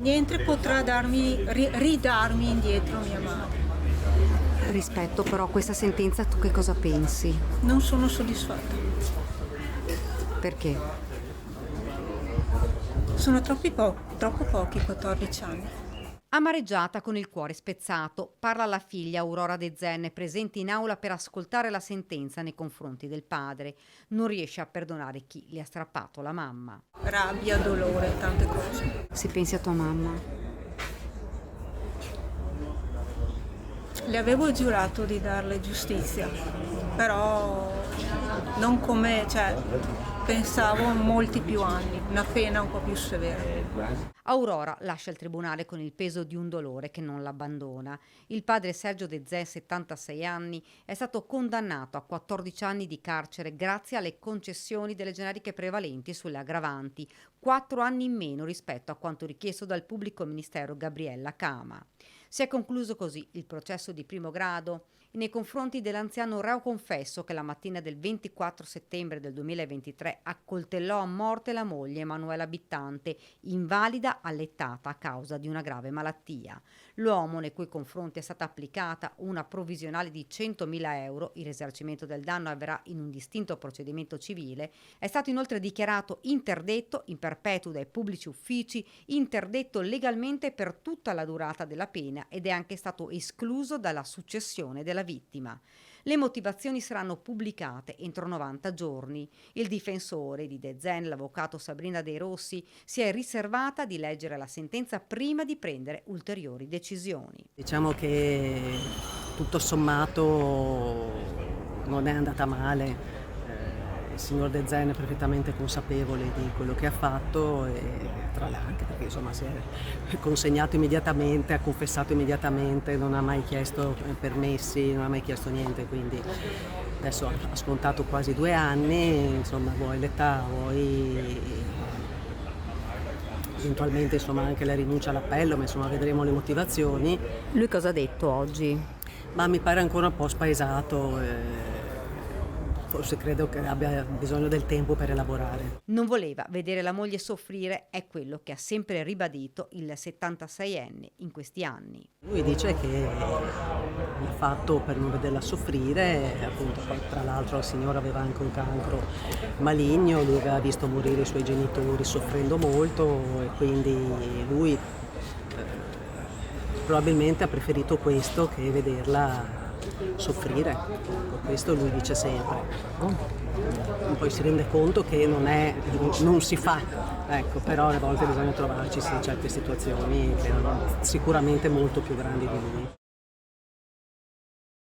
Niente potrà ridarmi indietro mia madre. Rispetto però a questa sentenza, tu che cosa pensi? Non sono soddisfatta. Perché? Sono troppo pochi 14 anni. Amareggiata, con il cuore spezzato, parla la figlia Aurora De Zenne, presente in aula per ascoltare la sentenza nei confronti del padre. Non riesce a perdonare chi le ha strappato la mamma. Rabbia, dolore, tante cose. Se pensi a tua mamma, Le avevo giurato di darle giustizia, però non come, pensavo molti più anni, una pena un po' più severa. Aurora lascia il tribunale con il peso di un dolore che non l'abbandona. Il padre Sergio De Zè, 76 anni, è stato condannato a 14 anni di carcere grazie alle concessioni delle generiche prevalenti sulle aggravanti, 4 anni in meno rispetto a quanto richiesto dal pubblico ministero Gabriella Cama. Si è concluso così il processo di primo grado nei confronti dell'anziano reo confesso che la mattina del 24 settembre del 2023 accoltellò a morte la moglie Emanuela Bittante, invalida allettata a causa di una grave malattia. L'uomo, nei cui confronti è stata applicata una provvisionale di 100.000 euro, il risarcimento del danno avverrà in un distinto procedimento civile, è stato inoltre dichiarato interdetto in perpetuo dai pubblici uffici, interdetto legalmente per tutta la durata della pena ed è anche stato escluso dalla successione della vittima. Le motivazioni saranno pubblicate entro 90 giorni. Il difensore di De Zen, l'avvocato Sabrina De Rossi, si è riservata di leggere la sentenza prima di prendere ulteriori decisioni. Diciamo che tutto sommato non è andata male. Il signor De Zen è perfettamente consapevole di quello che ha fatto e tra l'altro perché insomma si è consegnato immediatamente, ha confessato immediatamente, non ha mai chiesto permessi, non ha mai chiesto niente, quindi adesso ha scontato quasi 2 anni, insomma vuoi l'età, vuoi eventualmente insomma anche la rinuncia all'appello, ma insomma vedremo le motivazioni. Lui cosa ha detto oggi? Ma mi pare ancora un po' spaesato. Forse credo che abbia bisogno del tempo per elaborare. Non voleva vedere la moglie soffrire, è quello che ha sempre ribadito il 76enne in questi anni. Lui dice che l'ha fatto per non vederla soffrire, appunto, poi, tra l'altro la signora aveva anche un cancro maligno, lui aveva visto morire i suoi genitori soffrendo molto e quindi lui probabilmente ha preferito questo che vederla soffrire, questo lui dice sempre. Poi si rende conto che non si fa, ecco, però alle volte bisogna trovarci certe situazioni che erano sicuramente molto più grandi di lui.